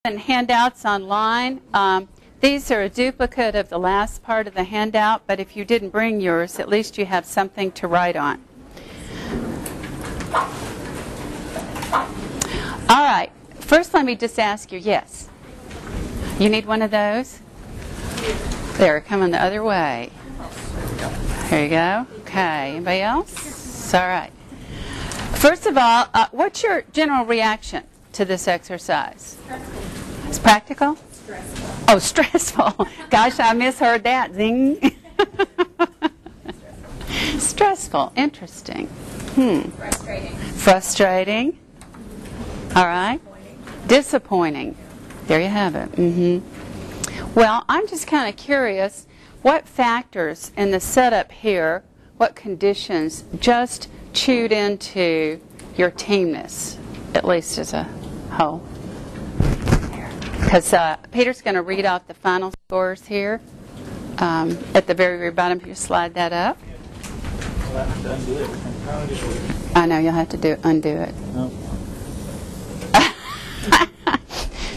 And handouts online. These are a duplicate of the last part of the handout, but if you didn't bring yours, at least you have something to write on. All right. First, let me just ask you, yes. You need one of those? They're coming the other way. Here you go. Okay. Anybody else? All right. First of all, what's your general reaction to this exercise? It's practical? Stressful. Oh, stressful. Gosh, I misheard that. Zing. Stressful. Interesting. Frustrating. Frustrating. All right. Disappointing. There you have it. Well, I'm just kind of curious, what factors in the setup here, what conditions just chewed into your teamness, at least as a whole? Because Peter's going to read off the final scores here at the very, very bottom. If you slide that up. I know, you'll have to undo it. No.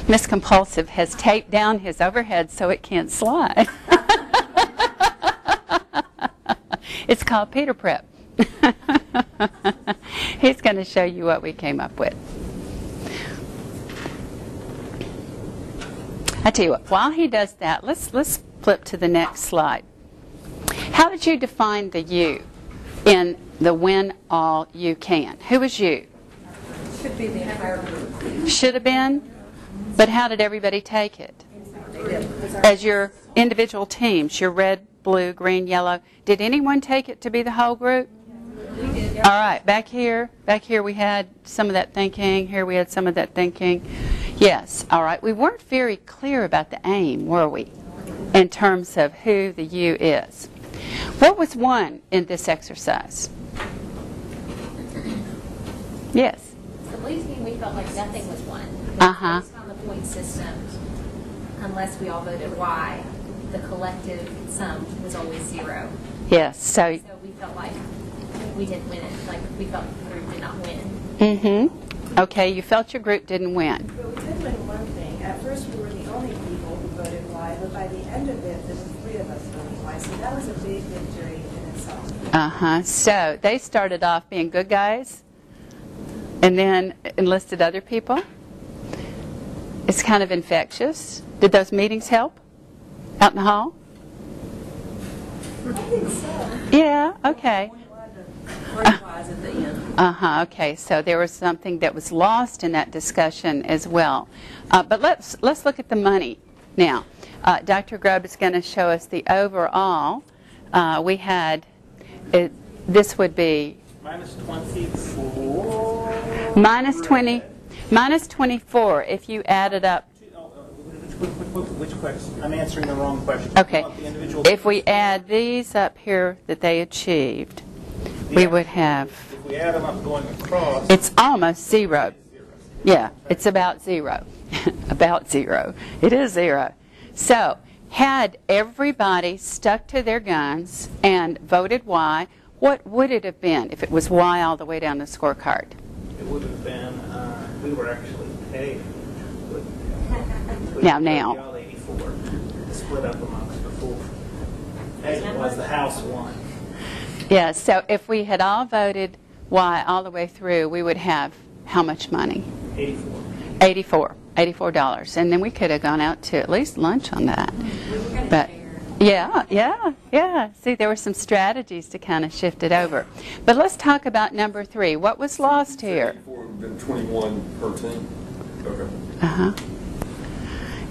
Miss Compulsive has taped down his overhead so it can't slide. It's called Peter Prep. He's going to show you what we came up with. I tell you what, while he does that, let's flip to the next slide. How did you define the you in the when all you can? Who was you? Should be the entire group. Should have been, but how did everybody take it? As your individual teams, your red, blue, green, yellow. Did anyone take it to be the whole group? We did. All right, back here we had some of that thinking. Here we had some of that thinking. Yes, all right. We weren't very clear about the aim, were we, in terms of who the you is. What was one in this exercise? Yes. The blue team, we felt like nothing was one. Uh-huh. Based on the point system, unless we all voted Y, the collective sum was always 0. Yes. So we felt like we didn't win it. Like we felt the group did not win. Okay, you felt your group didn't win. But we did win one thing. At first we were the only people who voted Y, but by the end of it, there were 3 of us voting Y. So that was a big victory in itself. So they started off being good guys and then enlisted other people. It's kind of infectious. Did those meetings help out in the hall? I think so. Yeah, okay. At the end. Okay, so there was something that was lost in that discussion as well. But let's look at the money now. Dr. Grubb is going to show us the overall. We had, this would be Minus 24. Minus 24 if you added up. Which question? I'm answering the wrong question. Okay, if we add these up here that they achieved, we would have, if we add them up going across, it's almost 0. Yeah, it's about 0. About 0. It is 0. So, had everybody stuck to their guns and voted Y, what would it have been if it was Y all the way down the scorecard? it would have been, we were actually paid. Now. All 84, split up amongst the 4. As it was, the House won. Yeah, so if we had all voted Y all the way through, we would have how much money? 84. $84. And then we could have gone out to at least lunch on that. We were going to But share. yeah. See, there were some strategies to kind of shift it over. But let's talk about number 3. What was lost here? 84 would have been 21 per team. Okay.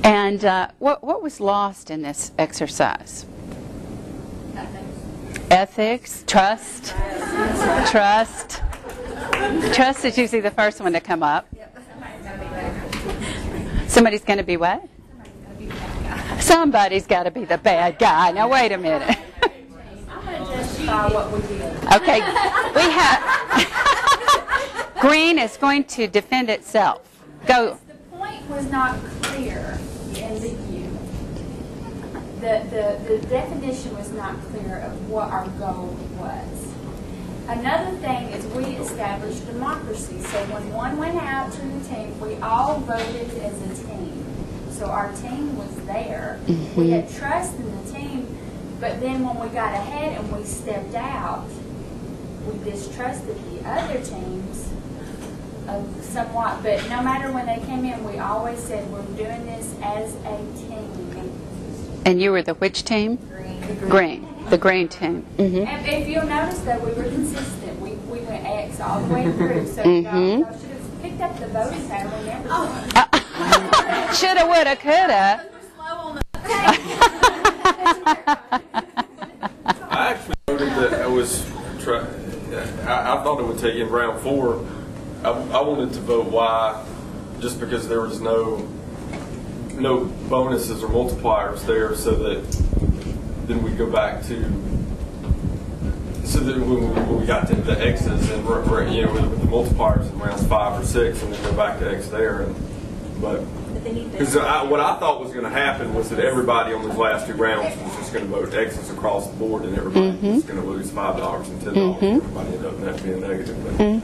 And what was lost in this exercise? Ethics, trust. Trust is usually the first one to come up. Somebody's going to be what? Somebody's got to be the bad guy. Now wait a minute. I'm going to justify what we did. Okay, we have green is going to defend itself. Go. The point was not clear in the view. The definition was not clear of what our goal was. Another thing is we established democracy. So when one went out to the team, we all voted as a team. so our team was there. We had trust in the team, but then when we got ahead and we stepped out, we distrusted the other teams somewhat. But no matter when they came in, we always said we're doing this as a team. And you were the which team? Green. The green team. Mm-hmm. And if you'll notice, though, we were consistent. We went X all the way through. So y'all should have picked up the voting pattern. We never did. Shoulda, woulda, coulda. I actually noted that I thought it would take in round 4. I wanted to vote Y just because there was no bonuses or multipliers there, so that then we go back to, so that when we got to the X's and with the multipliers in rounds 5 or 6, and then go back to X there. Because what I thought was going to happen was that everybody on those last 2 rounds was just going to vote X's across the board, and everybody was going to lose $5 and $10. Everybody ended up having to be a negative. But it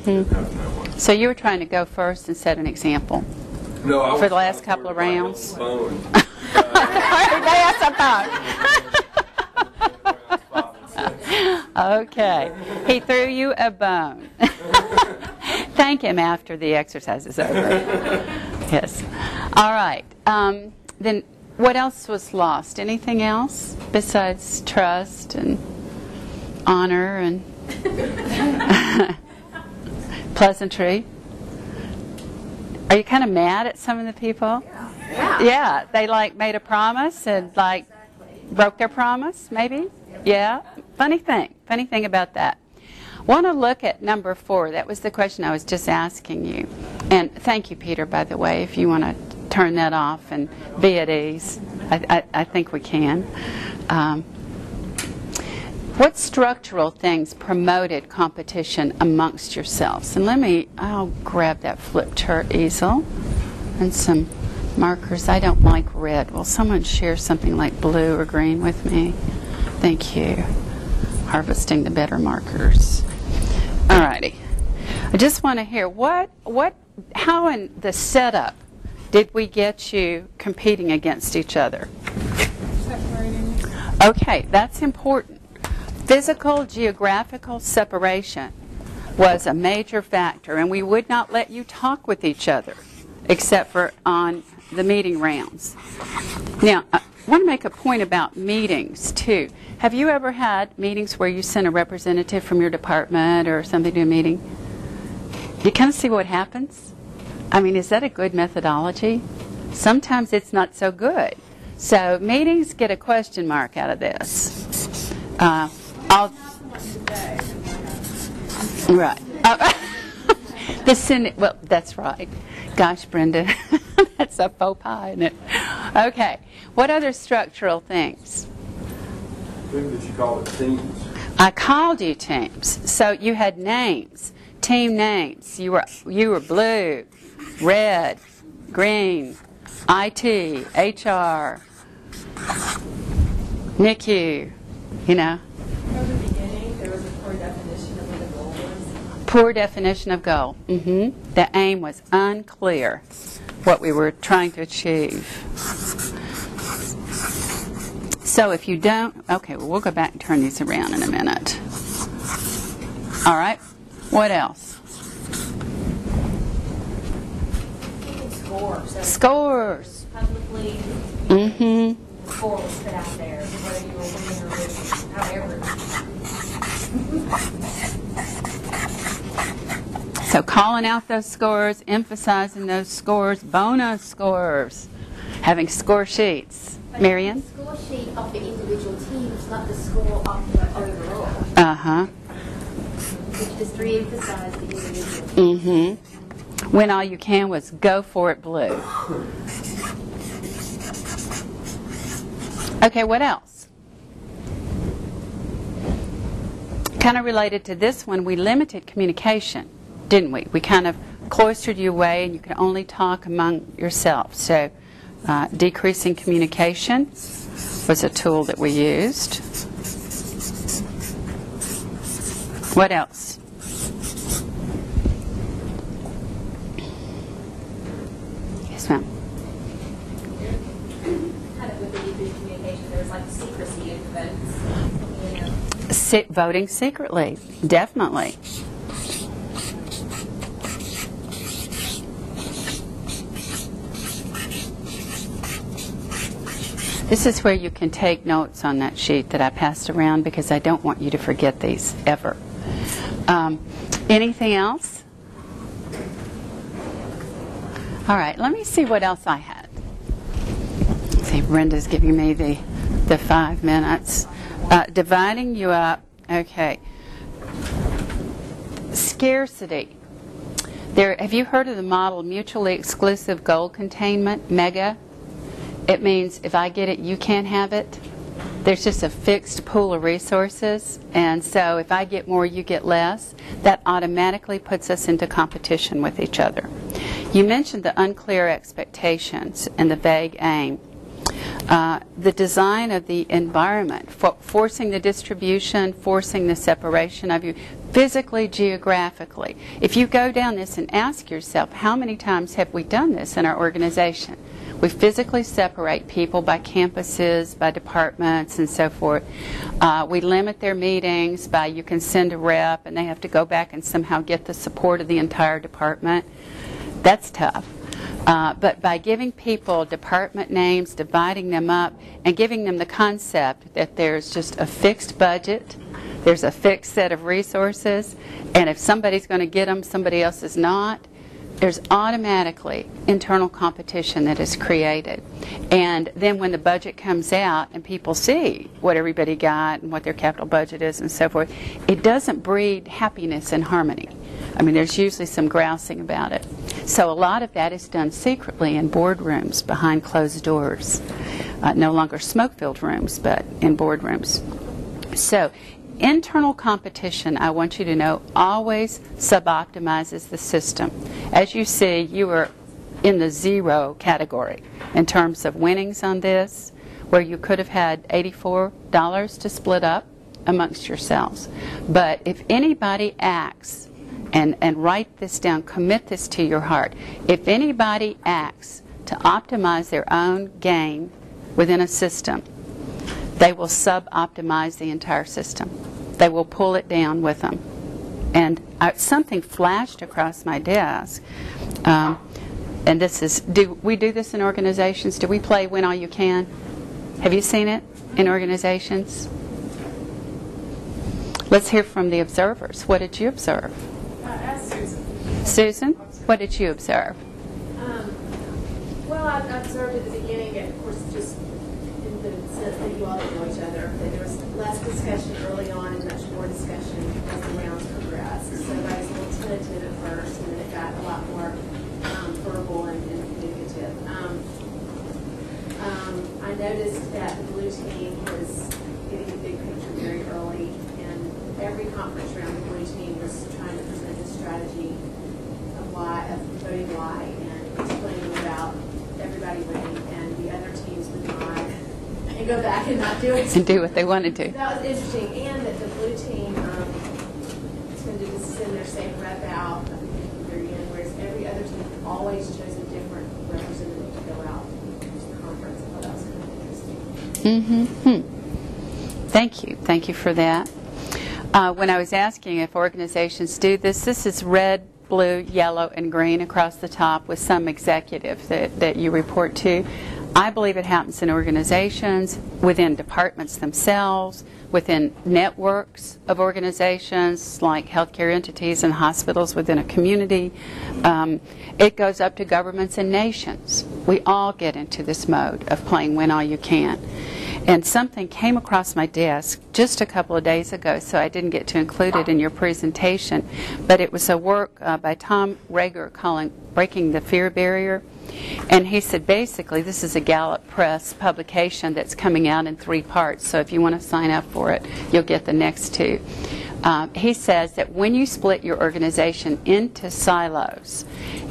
didn't happen that way. So you were trying to go first and set an example. No, I was For the last trying to couple of throw everybody rounds? on the phone. Okay. He threw you a bone. Thank him after the exercise is over. Yes. All right. Then what else was lost? Anything else besides trust and honor and pleasantry? Are you kind of mad at some of the people? Yeah. They made a promise and broke their promise, maybe? Yeah. Funny thing about that. Want to look at number 4. That was the question I was just asking you. And thank you, Peter, by the way, if you want to turn that off and be at ease. I think we can. What structural things promoted competition amongst yourselves? And I'll grab that flip chart easel and some markers. I don't like red. Will someone share something like blue or green with me? Thank you. Harvesting the better markers. Alrighty. I just want to hear how in the setup did we get you competing against each other? Separating. Okay, that's important. Physical, geographical separation was a major factor, and we would not let you talk with each other except for on the meeting rounds. Now, I want to make a point about meetings, too. Have you ever had meetings where you sent a representative from your department or something to a meeting? You kind of see what happens? I mean, is that a good methodology? Sometimes it's not so good. So meetings get a question mark out of this. Right. Well, that's right. Gosh, Brenda, that's a faux pas, isn't it? Okay. What other structural things? Who did you call it? Teams? I called you teams. So you had names, team names. You were blue, red, green, IT, HR, NICU, From the beginning, there was a poor definition of what the goal was. Poor definition of goal. The aim was unclear, what we were trying to achieve. So if you don't, okay, well, we'll go back and turn these around in a minute. All right, what else? Scores. Publicly, score was put out there, whether you were winning or losing, however. So calling out those scores, emphasizing those scores, bonus scores, having score sheets. Marion? The score sheet of the individual teams, not the score of the overall. Uh-huh. Which just re-emphasized the individual. When all you can was go for it blue. Okay, what else? Kind of related to this one, we limited communication, didn't we? We kind of cloistered you away and you could only talk among yourselves. So decreasing communication was a tool that we used. What else? Yes, ma'am. through communication, there's like secrecy in votes, you know. Voting secretly, definitely. This is where you can take notes on that sheet that I passed around because I don't want you to forget these ever. Anything else? All right, let me see what else I had. Let's see, Brenda's giving me the 5 minutes. Dividing you up. Okay. Scarcity. Have you heard of the model mutually exclusive goal containment, MEGA? It means if I get it, you can't have it. There's just a fixed pool of resources, and so if I get more, you get less. That automatically puts us into competition with each other. You mentioned the unclear expectations and the vague aim. The design of the environment, forcing the distribution, forcing the separation of you, physically, geographically. If you go down this and ask yourself, how many times have we done this in our organization? We physically separate people by campuses, by departments, and so forth. We limit their meetings by you can send a rep and they have to go back and somehow get the support of the entire department. That's tough. But by giving people department names, dividing them up, and giving them the concept that there's just a fixed budget, there's a fixed set of resources, and if somebody's going to get them, somebody else is not, there's automatically internal competition that is created. And then when the budget comes out and people see what everybody got and what their capital budget is and so forth, it doesn't breed happiness and harmony. I mean, there's usually some grousing about it. So a lot of that is done secretly in boardrooms behind closed doors. No longer smoke-filled rooms, but in boardrooms. So internal competition, I want you to know, always sub-optimizes the system. As you see, you are in the 0 category in terms of winnings on this, where you could have had $84 to split up amongst yourselves. But if anybody acts, and write this down, commit this to your heart, if anybody acts to optimize their own gain within a system, they will sub-optimize the entire system. They will pull it down with them. And something flashed across my desk, and this is, do we do this in organizations? Do we play Win All You Can? Have you seen it in organizations? Let's hear from the observers. What did you observe? Ask Susan. Susan, what did you observe? Well, I observed at the beginning, of course, just in the sense that you all didn't know each other, that there was less discussion early on and much more discussion as the rounds progressed. So I was a little tentative at first, and then it got a lot more verbal and communicative. I noticed that the blue team was getting the big picture very early, and every conference round, the blue team was trying to present a strategy of why, of voting why, and explaining about everybody winning, and the other teams would not, and go back and not do it. And do what they wanted to. That was interesting, and that the blue team tended to send their same rep out at the very end, whereas every other team always chose a different representative to go out to the conference. I thought that was kind of interesting. Thank you. Thank you for that. When I was asking if organizations do this, this is red, blue, yellow, and green across the top with some executive that you report to. I believe it happens in organizations, within departments themselves, within networks of organizations like healthcare entities and hospitals within a community. It goes up to governments and nations. We all get into this mode of playing Win All You Can. And something came across my desk just a couple of days ago, so I didn't get to include it in your presentation. But it was a work by Tom Rager calling Breaking the Fear Barrier. And he said basically this is a Gallup Press publication that's coming out in 3 parts. So if you want to sign up for it, you'll get the next 2. He says that when you split your organization into silos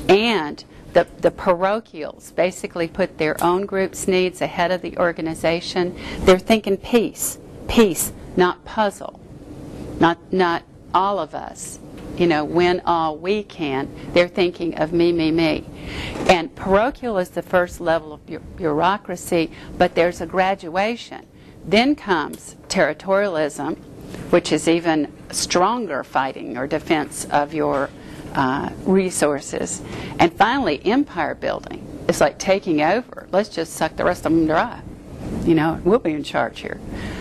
and the parochials basically put their own group's needs ahead of the organization, they're thinking peace, not puzzle, not all of us, win all we can. They're thinking of me. And parochial is the first level of bureaucracy, but there's a graduation. Then comes territorialism, which is even stronger fighting or defense of your resources. And finally, empire building. It's like taking over. Let's just suck the rest of them dry. You know, we'll be in charge here.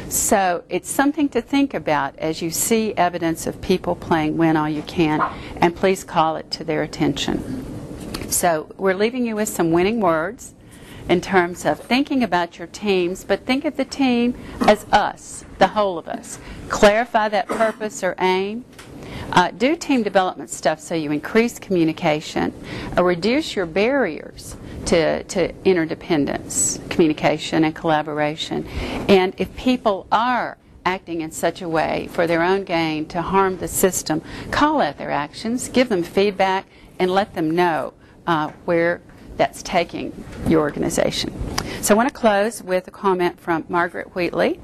So it's something to think about as you see evidence of people playing win all you can, and please call it to their attention. So we're leaving you with some winning words in terms of thinking about your teams, but think of the team as us, the whole of us. Clarify that purpose or aim. Do team development stuff so you increase communication, reduce your barriers to interdependence, communication, and collaboration. And if people are acting in such a way for their own gain to harm the system, call out their actions, give them feedback, and let them know where that's taking your organization. So I want to close with a comment from Margaret Wheatley.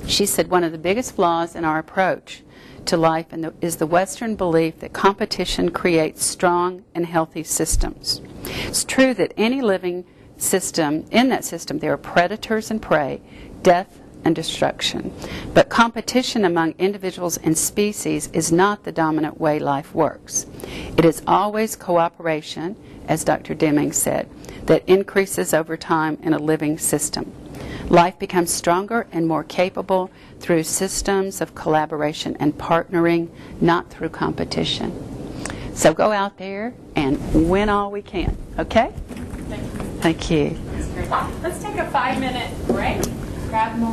She said, one of the biggest flaws in our approach to life is the Western belief that competition creates strong and healthy systems. It's true that any living system, in that system, there are predators and prey, death and destruction. But competition among individuals and species is not the dominant way life works. It is always cooperation, as Dr. Deming said, that increases over time in a living system. Life becomes stronger and more capable through systems of collaboration and partnering, not through competition. So go out there and win all we can, okay? Thank you. Thank you. Let's take a 5-minute break. Grab more.